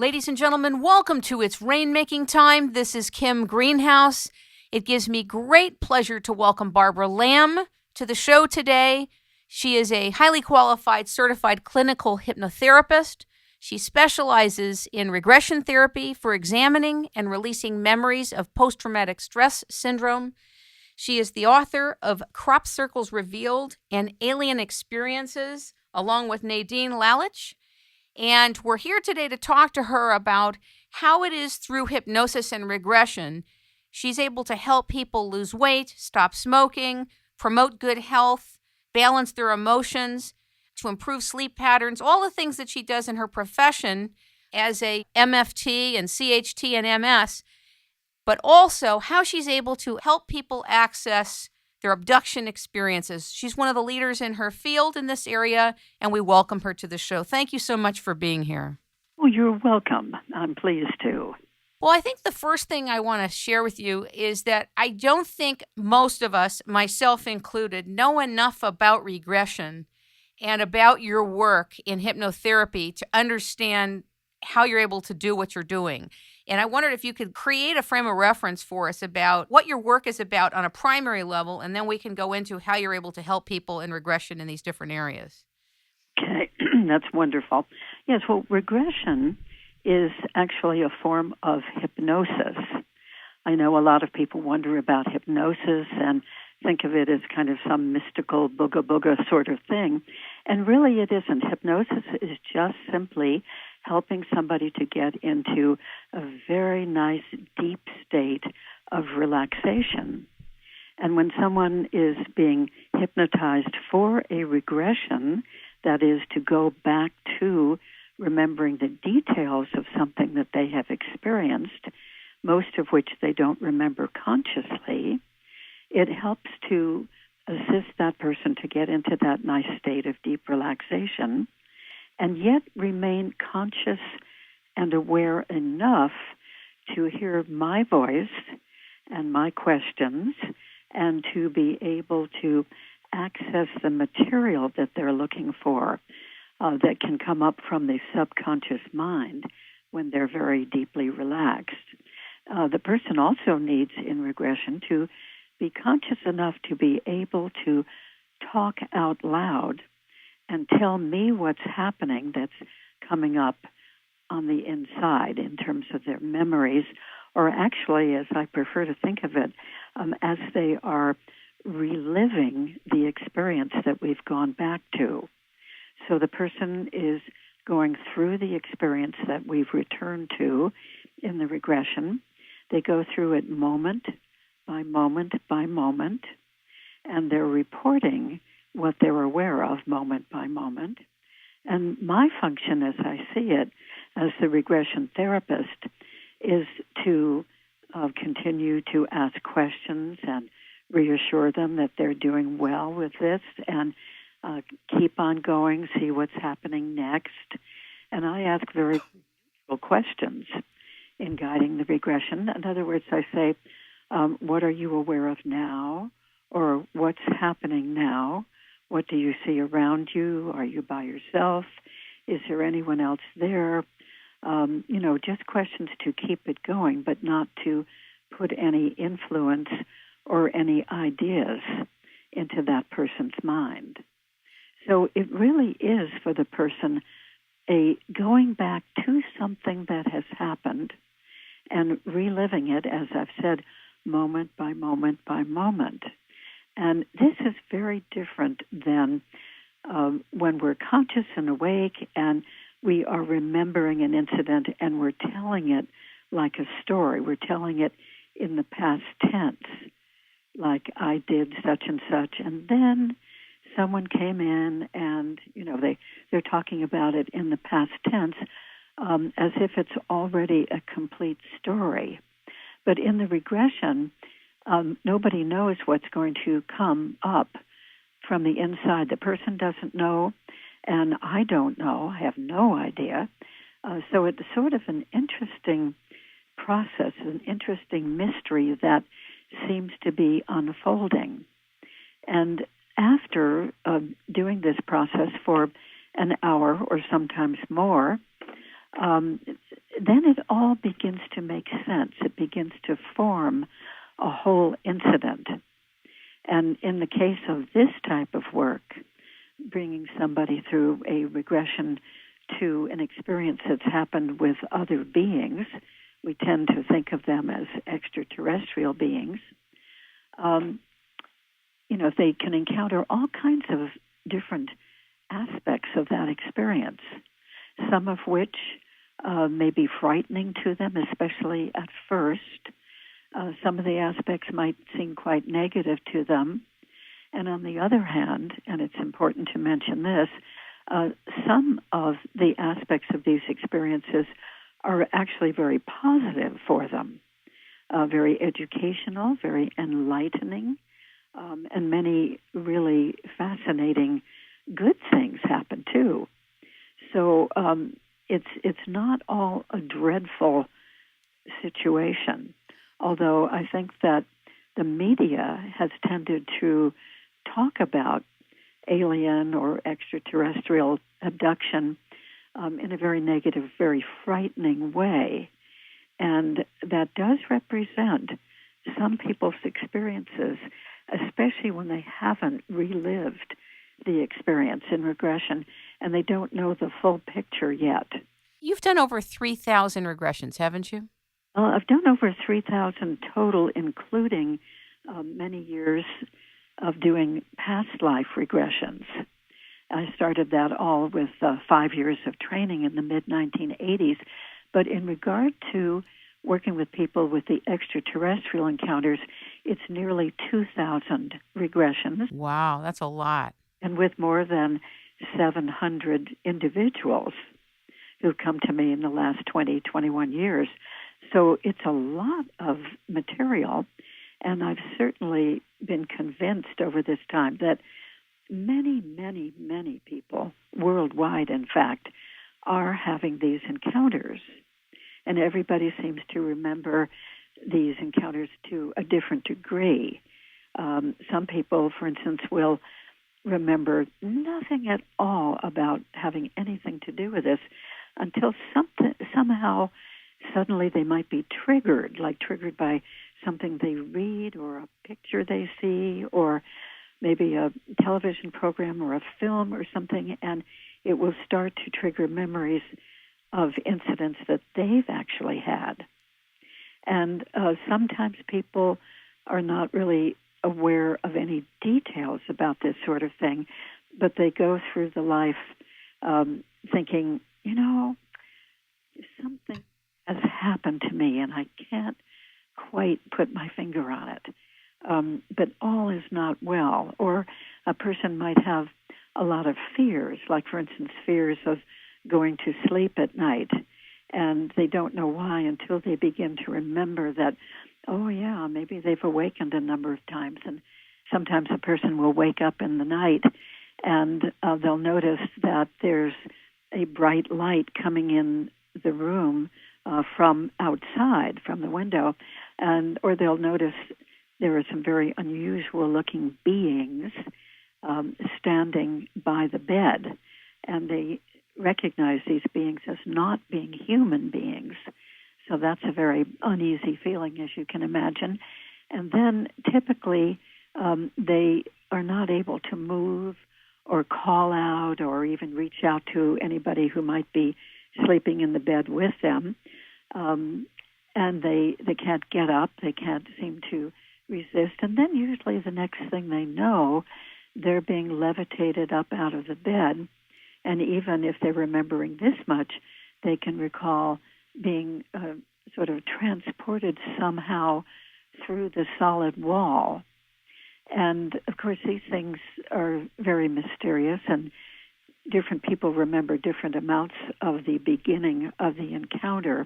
Ladies and gentlemen, welcome to It's Rainmaking Time. This is Kim Greenhouse. It gives me great pleasure to welcome Barbara Lamb to the show today. She is a highly qualified, certified clinical hypnotherapist. She specializes in regression therapy for examining and releasing memories of post-traumatic stress syndrome. She is the author of Crop Circles Revealed and Alien Experiences, along with Nadine Lalich. And we're here today to talk to her about how it is through hypnosis and regression she's able to help people lose weight, stop smoking, promote good health, balance their emotions, to improve sleep patterns, all the things that she does in her profession as a MFT and CHT and MS, but also how she's able to help people access their abduction experiences. She's one of the leaders in her field in this area, and we welcome her to the show. Thank you so much for being here. Well, you're welcome. I'm pleased to. Well, I think the first thing I want to share with you is that I don't think most of us, myself included, know enough about regression and about your work in hypnotherapy to understand how you're able to do what you're doing. And I wondered if you could create a frame of reference for us about what your work is about on a primary level, and then we can go into how you're able to help people in regression in these different areas. Okay, that's wonderful. Yes, well, regression is actually a form of hypnosis. I know a lot of people wonder about hypnosis and think of it as kind of some mystical booga-booga sort of thing. And really it isn't. Hypnosis is just simply helping somebody to get into a very nice, deep state of relaxation. And when someone is being hypnotized for a regression, that is to go back to remembering the details of something that they have experienced, most of which they don't remember consciously, it helps to assist that person to get into that nice state of deep relaxation and yet remain conscious and aware enough to hear my voice and my questions and to be able to access the material that they're looking for that can come up from the subconscious mind when they're very deeply relaxed. The person also needs in regression to be conscious enough to be able to talk out loud and tell me what's happening that's coming up on the inside in terms of their memories, or actually, as I prefer to think of it, as they are reliving the experience that we've gone back to. So the person is going through the experience that we've returned to in the regression. They go through it moment by moment by moment, and they're reporting what they're aware of moment by moment. And my function, as I see it, as the regression therapist, is to continue to ask questions and reassure them that they're doing well with this and keep on going, see what's happening next. And I ask very critical questions in guiding the regression. In other words, I say, what are you aware of now? Or what's happening now? What do you see around you? Are you by yourself? Is there anyone else there? Just questions to keep it going, but not to put any influence or any ideas into that person's mind. So it really is for the person a going back to something that has happened and reliving it, as I've said, moment by moment by moment. And this is very different than when we're conscious and awake and we are remembering an incident and we're telling it like a story. We're telling it in the past tense, like I did such and such, and then someone came in and, they're talking about it in the past tense as if it's already a complete story. But in the regression, nobody knows what's going to come up from the inside. The person doesn't know, and I don't know. I have no idea. So it's sort of an interesting process, an interesting mystery that seems to be unfolding. And after doing this process for an hour or sometimes more, then it all begins to make sense. It begins to form a whole incident. And in the case of this type of work, bringing somebody through a regression to an experience that's happened with other beings, we tend to think of them as extraterrestrial beings. They can encounter all kinds of different aspects of that experience, some of which may be frightening to them, especially at first. Some of the aspects might seem quite negative to them. And on the other hand, and it's important to mention this, some of the aspects of these experiences are actually very positive for them, very educational, very enlightening, and many really fascinating good things happen too. So it's not all a dreadful situation, although I think that the media has tended to talk about alien or extraterrestrial abduction in a very negative, very frightening way. And that does represent some people's experiences, especially when they haven't relived the experience in regression and they don't know the full picture yet. You've done over 3,000 regressions, haven't you? I've done over 3,000 total, including many years of doing past life regressions. I started that all with 5 years of training in the mid-1980s. But in regard to working with people with the extraterrestrial encounters, it's nearly 2,000 regressions. Wow, that's a lot. And with more than 700 individuals who've come to me in the last 20, 21 years. So it's a lot of material, and I've certainly been convinced over this time that many, many, many people worldwide, in fact, are having these encounters. And everybody seems to remember these encounters to a different degree. Some people, for instance, will remember nothing at all about having anything to do with this until somehow suddenly they might be triggered by something they read or a picture they see or maybe a television program or a film or something, and it will start to trigger memories of incidents that they've actually had. And sometimes people are not really aware of any details about this sort of thing, but they go through the life thinking, something has happened to me and I can't quite put my finger on it. But all is not well. Or a person might have a lot of fears, like, for instance, fears of going to sleep at night, and they don't know why until they begin to remember that, oh, yeah, maybe they've awakened a number of times. And sometimes a person will wake up in the night, and they'll notice that there's a bright light coming in the room from outside, from the window, or they'll notice there are some very unusual-looking beings standing by the bed, and they recognize these beings as not being human beings. So that's a very uneasy feeling, as you can imagine. And then typically they are not able to move or call out or even reach out to anybody who might be sleeping in the bed with them. And they can't get up. They can't seem to resist. And then usually the next thing they know, they're being levitated up out of the bed. And even if they're remembering this much, they can recall being sort of transported somehow through the solid wall. And, of course, these things are very mysterious, and different people remember different amounts of the beginning of the encounter.